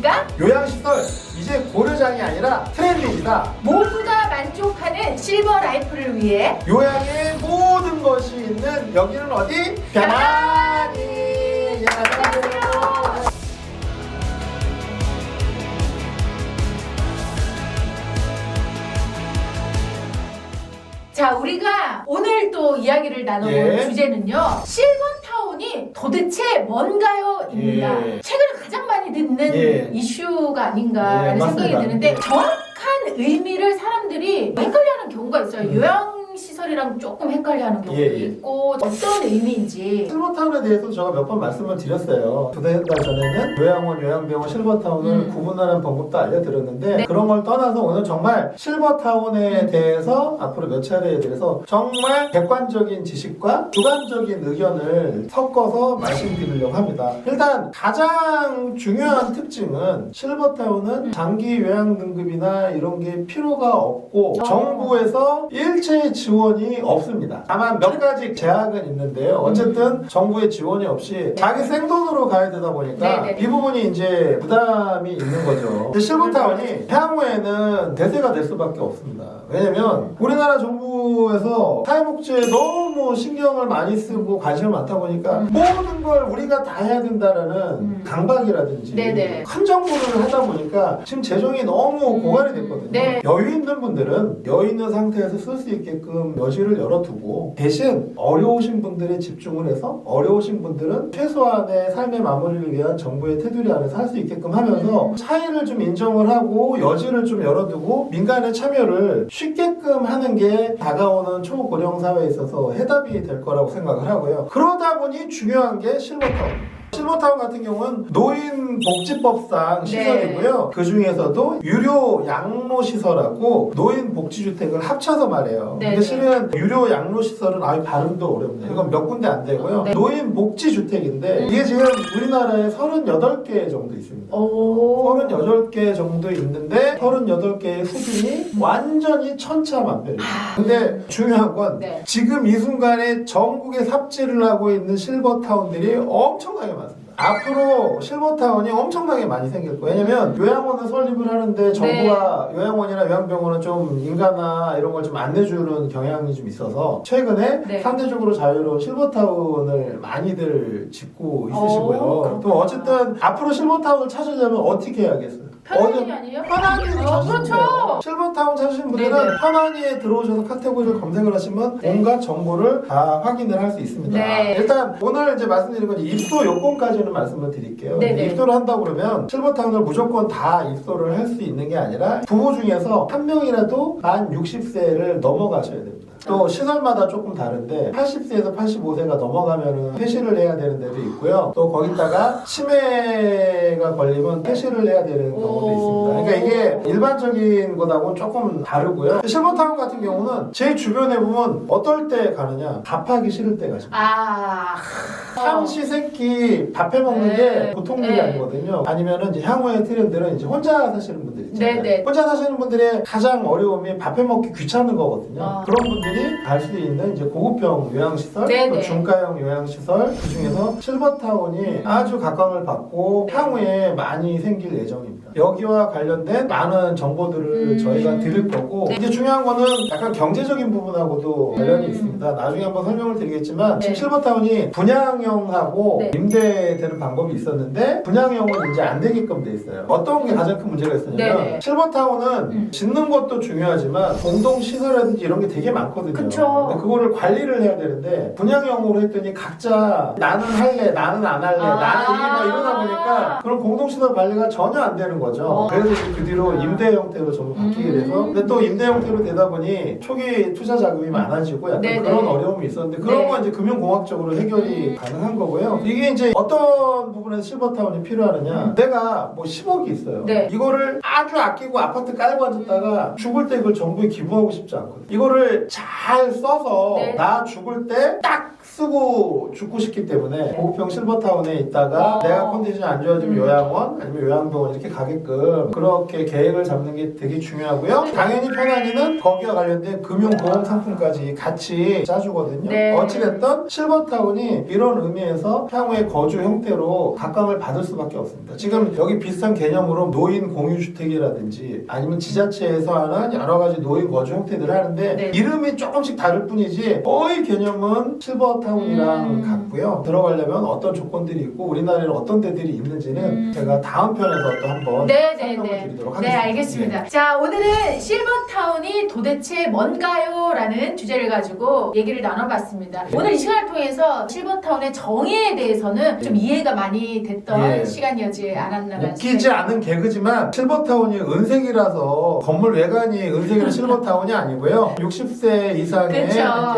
있습니까? 요양시설 이제 고려장이 아니라 트렌드이다. 모두가 만족하는 실버 라이프를 위해 요양의 모든 것이 있는 여기는 어디? 병아리. 예, 안녕하세요. 자, 우리가 오늘 또 이야기를 나눠볼 예. 주제는요, 실버타운이 도대체 뭔가요? 입니다. 예. 최근에 가장 많이 듣는 예. 이슈가 아닌가라는 예, 생각이 맞습니다. 드는데 예. 정확한 의미를 사람들이 헷갈려하는 경우가 있어요. 요양시설이랑 조금 헷갈려하는 경우도 예, 예. 있고 어떤 의미인지. 실버타운에 대해서 제가 몇 번 말씀을 드렸어요. 두 달 전에는 요양원, 요양병원, 실버타운을 구분하는 방법도 알려드렸는데 네. 그런 걸 떠나서 오늘 정말 실버타운에 대해서 앞으로 몇 차례에 대해서 정말 객관적인 지식과 주관적인 의견을 섞어서 말씀드리려고 합니다. 일단 가장 중요한 특징은 실버타운은 장기 요양 등급이나 이런 게 필요가 없고 정부에서 일체의 지원이 없습니다. 다만 몇 가지 제약은 있는데요. 어쨌든 정부의 지원이 없이 자기 생돈으로 가야 되다 보니까 네네. 이 부분이 이제 부담이 있는 거죠. 근데 실버타운이 향후에는 대세가 될 수밖에 없습니다. 왜냐면 우리나라 정부에서 사회복지에 너무 신경을 많이 쓰고 관심을 많다 보니까 모든 걸 우리가 다 해야 된다라는 강박이라든지 네네. 큰 정부를 하다 보니까 지금 재정이 너무 고갈이 됐거든요. 네. 여유 있는 분들은 여유 있는 상태에서 쓸 수 있게끔 여지를 열어두고 대신 어려우신 분들에 집중을 해서 어려우신 분들은 최소한의 삶의 마무리를 위한 정부의 테두리 안에서 할 수 있게끔 하면서 차이를 좀 인정을 하고 여지를 좀 열어두고 민간의 참여를 쉽게끔 하는 게 다가오는 초고령 사회에 있어서 해답이 될 거라고 생각을 하고요. 그러다 보니 중요한 게 실버타운. 실버타운 같은 경우는 노인복지법상 시설이고요. 그 중에서도 유료 양로시설하고 노인복지주택을 합쳐서 말해요. 네네. 근데 실은 유료 양로시설은 아예 발음도 어렵네요. 이건 몇 군데 안 되고요. 네. 노인복지주택인데 이게 지금 우리나라에 38개 정도 있습니다. 오. 38개 정도 있는데 38개의 수준이 완전히 천차만별이에요. 근데 중요한 건 네. 지금 이 순간에 전국에 삽질을 하고 있는 실버타운들이 엄청나게 많습니다. 앞으로 실버타운이 엄청나게 많이 생길 거예요. 왜냐면 요양원을 설립을 하는데 정부가 요양원이나 요양병원은 좀 인가나 이런 걸 좀 안 내주는 경향이 좀 있어서 최근에 네. 상대적으로 자유로운 실버타운을 많이들 짓고 있으시고요. 그렇구나. 또 어쨌든 앞으로 실버타운을 찾으려면 어떻게 해야겠어요? 편안이 아니에요? 편안히 그렇죠. 실버타운 찾으신 분들은 네네. 편안히에 들어오셔서 카테고리를 검색을 하시면 네. 온갖 정보를 다 확인을 할 수 있습니다. 네. 일단 오늘 이제 말씀드린 건 입소 요건까지는 말씀을 드릴게요. 네네. 입소를 한다고 그러면 실버타운을 무조건 다 입소를 할 수 있는 게 아니라 부부 중에서 한 명이라도 만 60세를 넘어가셔야 됩니다. 또 시설마다 조금 다른데 80세에서 85세가 넘어가면은 폐실을 해야 되는 데도 있고요. 또 거기다가 치매가 걸리면 폐실을 해야 되는 경우도 있습니다. 그러니까 이게 일반적인 것하고는 조금 다르고요. 실버타운 같은 경우는 제 주변에 보면 어떨 때 가느냐, 밥하기 싫을 때 가십니다. 아. 삼시 세끼 밥 해먹는 네. 게 보통 일이 네. 아니거든요. 아니면은 이제 향후의 트렌드는 이제 혼자 사시는 분들 있잖아요. 네, 네. 혼자 사시는 분들의 가장 어려움이 밥 해먹기 귀찮은 거거든요. 아. 그런 분들이 갈 수 있는 이제 고급형 요양시설, 네, 또 네. 중가형 요양시설, 그 중에서 실버타운이 아주 각광을 받고 향후에 많이 생길 예정입니다. 여기와 관련된 많은 정보들을 저희가 드릴 거고 네. 이제 중요한 거는 약간 경제적인 부분하고도 관련이 있습니다. 나중에 한번 설명을 드리겠지만 지금 네. 실버타운이 분양형하고 네. 임대되는 방법이 있었는데 분양형은 이제 안 되게끔 돼 있어요. 어떤 게 가장 큰 문제가 있었냐면 네네. 실버타운은 짓는 것도 중요하지만 공동시설이라든지 이런 게 되게 많거든요. 그쵸. 근데 그거를 관리를 해야 되는데 분양형으로 했더니 각자 나는 할래, 나는 안 할래, 나는 이게 막 이러다 보니까 그런 공동시설 관리가 전혀 안 되는 거죠. 그래서 이제 그 뒤로 임대 형태로 전부 바뀌게 돼서 근데 또 임대 형태로 되다 보니 초기 투자 자금이 많아지고 약간 네네. 그런 어려움이 있었는데 그런 네. 건 이제 금융공학적으로 해결이 가능한 거고요. 이게 이제 어떤 부분에서 실버타운이 필요하느냐 내가 뭐 10억이 있어요. 네. 이거를 아주 아끼고 아파트 깔고 앉았다가 죽을 때 이걸 정부에 기부하고 싶지 않거든요. 이거를 잘 써서 네. 나 죽을 때 딱 쓰고 죽고 싶기 때문에 보급형 실버타운에 있다가 내가 컨디션이 안 좋아지면 요양원 아니면 요양병원 이렇게 가게끔 그렇게 계획을 잡는 게 되게 중요하고요. 당연히 편안히는 거기와 관련된 금융보험 상품까지 같이 짜주거든요. 네. 어찌됐든 실버타운이 이런 의미에서 향후의 거주 형태로 각광을 받을 수밖에 없습니다. 지금 여기 비슷한 개념으로 노인 공유주택이라든지 아니면 지자체에서 하는 여러 가지 노인 거주 형태들을 하는데 네. 이름이 조금씩 다를 뿐이지 거의 개념은 실버타운이랑 같고요. 들어가려면 어떤 조건들이 있고 우리나라에는 어떤 데들이 있는지는 제가 다음 편에서 또 한번 설명을 드리도록 하겠습니다. 네, 알겠습니다. 자, 오늘은 실버타운이 도대체 뭔가요? 라는 주제를 가지고 얘기를 나눠봤습니다. 오늘 이 시간을 통해서 실버타운의 정의에 대해서는 좀 이해가 많이 됐던 시간이었지 않았나. 웃기지 않은 개그지만 실버타운이 은색이라서 건물 외관이 은색이라 실버타운이 아니고요. 60세 이상의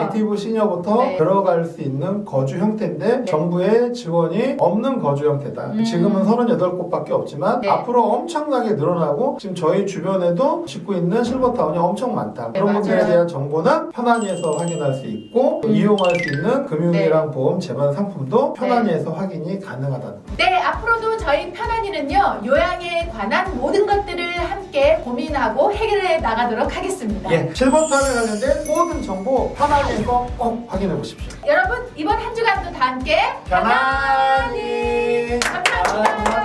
액티브 시니어부터 들어갈 수 있는 거주 형태인데 정부의 지원이 없는 거주 형태다. 지금은 38곳밖에 없지만 앞으로 엄청나게 늘어나고 지금 저희 주변에도 짓고 있는 실버타운이 엄청 많다. 그런 분들에 대한 정보는 편안히에서 확인할 수 있고 이용할 수 있는 금융이랑 보험 재반 상품도 편안히에서 확인이 가능하다는 거. 네, 앞으로도 저희 편안히는요 요양에 관한 모든 것들을 함께 고민하고 해결해 나가도록 하겠습니다. 예, 실버타운에 관련된 모든 정보 편안히에서 꼭 확인해 보십시오. 여러분 이번 한 주간도 다 함께 편안히 감사합니다.